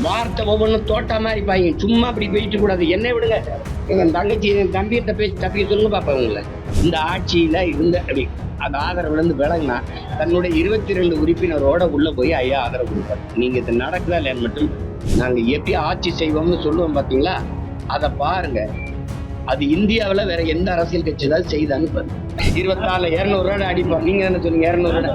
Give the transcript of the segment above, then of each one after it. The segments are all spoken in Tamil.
வார்த்தை ஒவ்வொன்றும் தோட்டா மாதிரி பாங்க. சும்மா அப்படி போயிட்டு கூடாது. என்னை விடுங்க, எங்க தங்கச்சி என் தம்பிகிட்ட பேசி தப்பி சொல்லுங்க பாப்பா. உங்களை இந்த ஆட்சியில இருந்த அப்படி அந்த ஆதரவுல இருந்து விலகுனா தன்னுடைய 22 உறுப்பினரோட உள்ள போய் ஐயா ஆதரவு கொடுப்பாரு. நீங்க இது நடக்குதா இல்லைன்னு மட்டும் நாங்க எப்படி ஆட்சி செய்வோம்னு சொல்லுவோம் பாத்தீங்களா, அதை பாருங்க. அது இந்தியாவில் வேற எந்த அரசியல் கட்சி ஏதாவது செய்தான்னு பாருங்க. 24 200 அடிப்போம். நீங்க என்ன சொன்னீங்க? 200.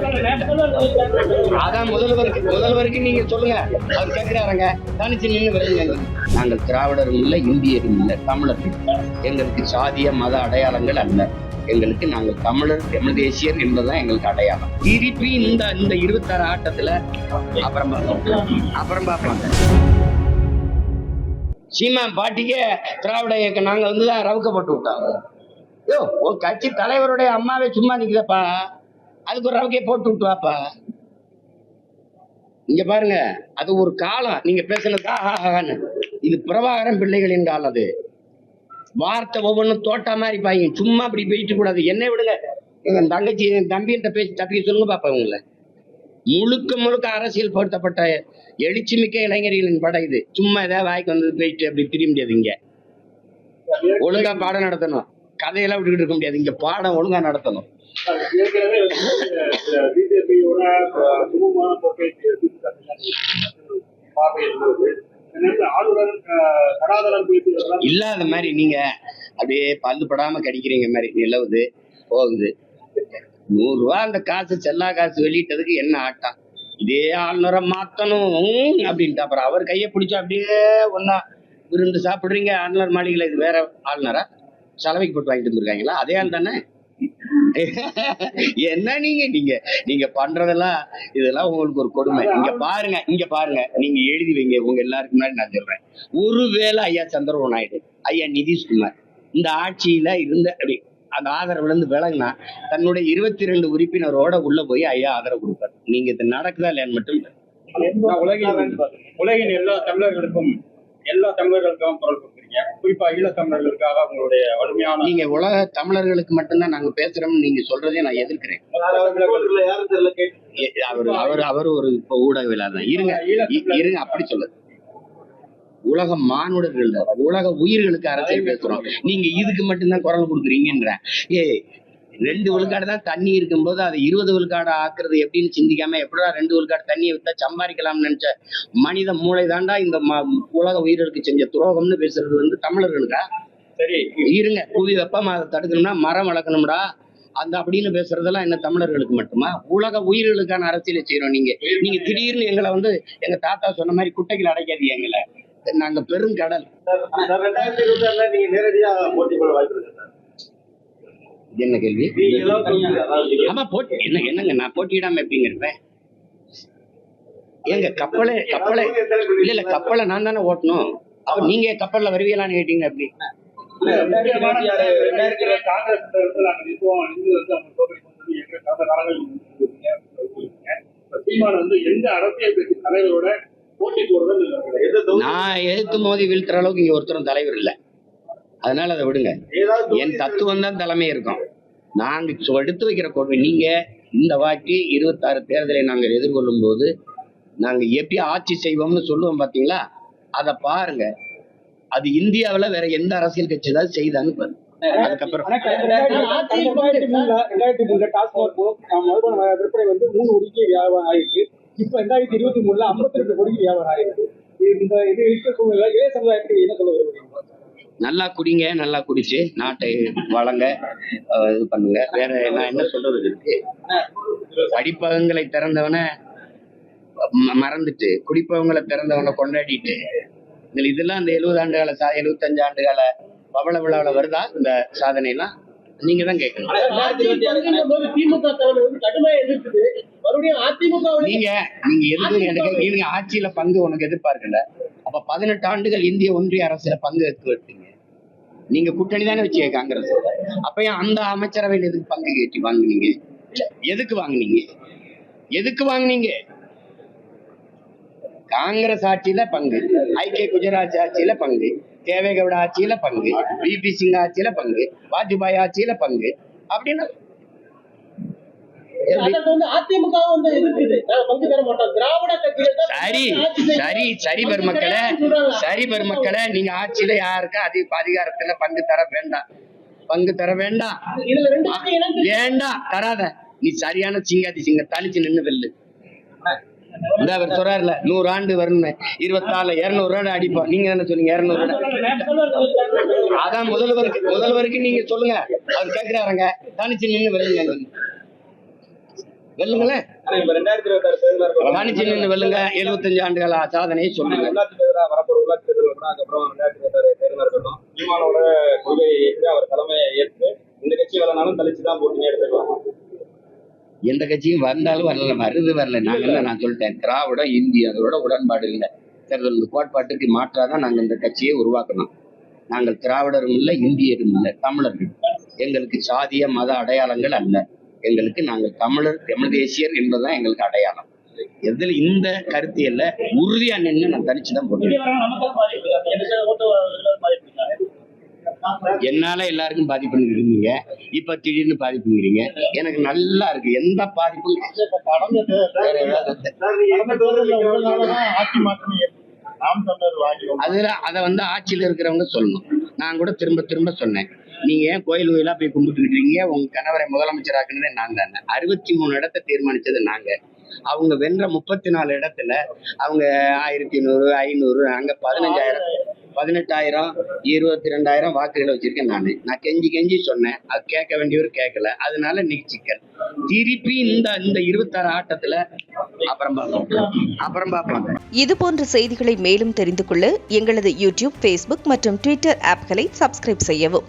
அதான் முதல்வருக்கு நீங்க சொல்லுங்க. அவர் கேட்கிறாருங்க, தனிச்சு நின்று விளையுங்க. நாங்கள் திராவிடரும் இல்லை, இந்தியரும் இல்லை, தமிழர்கள். எங்களுக்கு சாதிய மத அடையாளங்கள் அல்ல. எங்களுக்கு நாங்கள் தமிழர், தமிழ் தேசியர் என்பதுதான் எங்களுக்கு அடையாளம். திருப்பி இந்த 26 ஆட்டத்துல அப்புறம் பார்ப்பாங்க. சீமான் பாட்டிக்கே திராவிட இயக்கம் நாங்க வந்துதான் ரவுக்கப்பட்டு விட்டாங்க. யோ, உன் கட்சி தலைவருடைய அம்மாவே சும்மா நிக்கிறப்பா, அதுக்கு ஒரு ரவுக்கையை போட்டு விட்டுவாப்பா. இங்க பாருங்க, அது ஒரு காலம். நீங்க பேசுனது இது பிரபாகரன் பிள்ளைகளின் காலம். அது வார்த்தை ஒவ்வொன்றும் தோட்டா மாதிரி பாங்க. சும்மா அப்படி போயிட்டு கூடாது. என்னை விடுங்க, எங்க தங்கச்சி என் தம்பிகிட்ட பேசி தப்பி சொல்லுங்க பாப்பா. உங்களை முழுக்க அரசியல் பொருத்தப்பட்ட எழுச்சி மிக்க இளைஞர்களின் படம் இது. சும்மா ஏதாவது வாய்க்கு வந்து போயிட்டு அப்படி திரிய முடியாது. இங்க ஒழுங்கா பாடம் நடத்தணும். கதையெல்லாம் விட்டுக்கிட்டு இருக்க முடியாது. இங்க பாடம் ஒழுங்கா நடத்தணும். இல்லாத மாதிரி நீங்க அப்படியே பல்லு படாம கடிக்கிறீங்க மாதிரி நிலவுது போகுது. 100 ரூபா அந்த காசு செல்லா காசு வெளியிட்டதுக்கு என்ன ஆட்டம். இதே ஆளுநரை மாத்தணும் அப்படின்ட்டு அப்புறம் அவர் கையை பிடிச்சா அப்படியே ஒன்னா விருந்து சாப்பிடுறீங்க. ஆளுநர் மாளிகையில இது வேற ஆளுநரா? சலவைக்கு போட்டு வாங்கிட்டு வந்துருக்காங்களா? அதே ஆள் தானே. என்ன நீங்க பண்றதெல்லாம் இதெல்லாம் உங்களுக்கு ஒரு கொடுமை. இங்க பாருங்க, நீங்க எழுதி வைங்க. உங்க எல்லாருக்கும் முன்னாடி நான் சொல்றேன், ஒருவேளை ஐயா சந்திரபாபு நாயுடு, ஐயா நிதிஷ்குமார் இந்த ஆட்சியில இருந்த அப்படி அந்த ஆதரவுல இருந்து விலகுனா தன்னுடைய 22 உறுப்பினரோட உள்ள போய் ஐயா ஆதரவு கொடுப்பாரு. நீங்க இது நடக்குதா இல்லையான்னு மட்டும் உலகின் எல்லா தமிழர்களுக்கும் குரல் கொடுக்குறீங்க. குறிப்பா ஈழ தமிழர்களுக்காக உங்களுடைய வலிமையான நீங்க உலக தமிழர்களுக்கு மட்டும்தான் நாங்க பேசுறோம்னு நீங்க சொல்றதே நான் எதிர்க்கிறேன். அவரு ஒரு இப்ப ஊடகவியலாளர் தான். இருங்க அப்படி சொல்லுது. உலக மானுடர்கள், உலக உயிர்களுக்கு அரசியல் பேசுறோம். நீங்க இதுக்கு மட்டும்தான் குரல் கொடுக்குறீங்கன்ற. 2 விழுக்காடு தான் தண்ணி இருக்கும்போது அதை 20 விழுக்காடு ஆக்குறது எப்படின்னு சிந்திக்காம எப்படா 2 விழுக்காடு தண்ணியை வித்தா சம்பாதிக்கலாம்னு நினைச்ச மனித மூளை தாண்டா இந்த உலக உயிர்களுக்கு செஞ்ச துரோகம்னு பேசுறது தமிழர்களுக்கா? சரி இருங்க, புவி வெப்பமா அதை தடுக்கணும்னா மரம் வளர்க்கணும்டா அந்த அப்படின்னு பேசுறதெல்லாம் என்ன தமிழர்களுக்கு மட்டுமா? உலக உயிர்களுக்கான அரசியலை செய்யறோம். நீங்க திடீர்னு எங்களை எங்க தாத்தா சொன்ன மாதிரி குட்டைகள் அடைக்காதீங்க. எங்களை நாங்க பெருங்கடல். நீங்க நேரடியா போட்டி போட வாய்ப்பு இருக்கு. என்ன கேள்வி? ஆமா போட்டி என்னங்க நான் போட்டியிடாம எப்படிங்க இருப்பேன்? ஏங்க கப்பலை இல்ல கப்பலை நான் தானே ஓட்டணும். அப்ப நீங்க கப்பல்ல வருவீங்களான்னு கேட்டீங்க. அப்படி எந்த அரசியல் கட்சி தலைவரோட போட்டி போடுறது நான் எதிர்த்து மோதி வீழ்த்துற அளவுக்கு இங்க ஒருத்தரும் தலைவர் இல்லை. அதனால அதை விடுங்க. என் தத்துவம் தான் தலைமை இருக்கும். நாங்க எடுத்து வைக்கிற கொள்கை. நீங்க இந்த வாட்டி 26 தேர்தலை நாங்கள் எதிர்கொள்ளும் போது நாங்க எப்படி ஆட்சி செய்வோம்னு சொல்லுவோம் பாத்தீங்களா, அதை பாருங்க. அது இந்தியாவில் வேற எந்த அரசியல் கட்சி ஏதாவது செய்தான்னு பாருங்க. அதுக்கப்புறம் வியாபாரம் ஆயிருக்கு. இப்ப 2023 52 கோடிக்கு வியாபாரம் ஆயிருக்கு. நல்லா குடிங்க, நல்லா குடிச்சு நாட்டை வளங்க, இது பண்ணுங்க. வேற நான் என்ன சொல்றது இருக்கு? படிப்பகங்களை திறந்தவன மறந்துட்டு குடிப்பவங்களை திறந்தவனை கொண்டாடிட்டு இதெல்லாம் இந்த 70 ஆண்டுகால 75 ஆண்டுகால பவள விழாவில் வருதா? இந்த சாதனை எல்லாம் நீங்க தான் கேட்கணும். நீங்க எதுக்கு ஆட்சியில பங்கு உனக்கு எதிர்பார்க்கல? அப்ப 18 ஆண்டுகள் இந்திய ஒன்றிய அரசுல பங்கு எடுத்துட்டீங்க. நீங்க கூட்டணி தானே வச்சீங்க காங்கிரஸ். அப்ப அந்த அமைச்சரவையில் எதுக்கு பங்கு கேட்டி வாங்குனீங்க? எதுக்கு வாங்குனீங்க? காங்கிரஸ் ஆட்சியில பங்கு, ஐக்கிய குஜராத் ஆட்சியில பங்கு, தேவேகவுட ஆட்சியில பங்கு, பிபி சிங் ஆட்சியில பங்கு, வாஜ்பாய் ஆட்சியில பங்கு. அப்படின்னா அதற்கு வந்து அதிமுக வந்து எதிர்க்குது. நாங்க பங்கு பெற மாட்டோம். திராவிட கட்சிகள் தான் சரி பெருமக்களே, நீங்க ஆட்சியில யாருக்கும் அதிகாரத்துல பங்கு தர வேண்டாம். இதுல ரெண்டு கட்சி இணைந்து வேண்டாம், தராத. நீ சரியான சிங்காதி தனிச்சு நின்னு வெல்லு. இந்த அவர் சொல்றாருல 100 ஆண்டு வரணும், 24 200 ஆண்டு அடிப்போம். நீங்க என்ன சொன்னீங்க? 200 அதான் முதல்வருக்கு நீங்க சொல்லுங்க. அவர் கேட்கிறாருங்க, தனிச்சு நின்னு வெல்லுங்களேன். இப்ப 2026 தேர்தலா இருக்கும். தனிச்சு நின்னு வெல்லுங்க. 75 ஆண்டுகள சாதனையை சொல்லுங்க. உள்ளாட்சி தேர்தலா வரப்போற உள்ளாட்சி தேர்தல் கூட அதுக்கப்புறம் 2026 தேர்தலா இருக்கட்டும். சீமானோட கொள்கையை ஏற்று அவர் தலைமையை ஏற்று இந்த கட்சி வரனாலும் தலிச்சுதான் போட்டுங்க எடுத்துக்கலாம். எந்த கட்சியும் வந்தாலும் வரல. நான் சொல்லிட்டேன், திராவிடம் இந்தி அதோட உடன்பாடு இல்லை. தேர்தல் கோட்பாட்டுக்கு மாற்றாதான் நாங்கள் இந்த கட்சியை உருவாக்கணும். நாங்கள் திராவிடரும் இல்லை, இந்தியரும் இல்லை, தமிழர்கள். எங்களுக்கு சாதிய மத அடையாளங்கள் அல்ல. எங்களுக்கு நாங்கள் தமிழர், தமிழ் தேசியர் என்பதுதான் எங்களுக்கு அடையாளம். எதில் இந்த கருத்தியல்ல உறுதியா நின்று நான் தனிச்சுதான் போட்டேன். என்னால எல்லாருக்கும் பாதிப்பு இருந்தீங்க, இப்ப திடீர்னு பாதிப்புங்கிறீங்க. எனக்கு நல்லா இருக்கு, எந்த பாதிப்பும் அதுல அதை வந்து ஆட்சியில இருக்கிறவங்க சொல்லணும். நான் கூட திரும்ப சொன்னேன், நீங்க ஏன் கோயில் கோயிலா போய் கும்பிட்டுக்கிட்டீங்க? உங்க கணவரை முதலமைச்சராக்குனதே நான் தானே. 63 இடத்தை தீர்மானிச்சது நாங்க. அவங்க வென்ற 34 இடத்துல அவங்க 1100 500 அங்க 15,000 18,000 22,000 வாக்குகளை வச்சிருக்கேன். நான் கெஞ்சி சொன்னேன். அது கேட்க வேண்டியவர் கேட்கல. அதனால இன்னைக்கு சிக்கல். திருப்பி இந்த 26 ஆட்டத்துல அப்புறம் பார்ப்பாங்க. இது போன்ற செய்திகளை மேலும் தெரிந்து கொள்ள எங்களது யூடியூப், Facebook மற்றும் Twitter ஆப்களை சப்ஸ்கிரைப் செய்யவும்.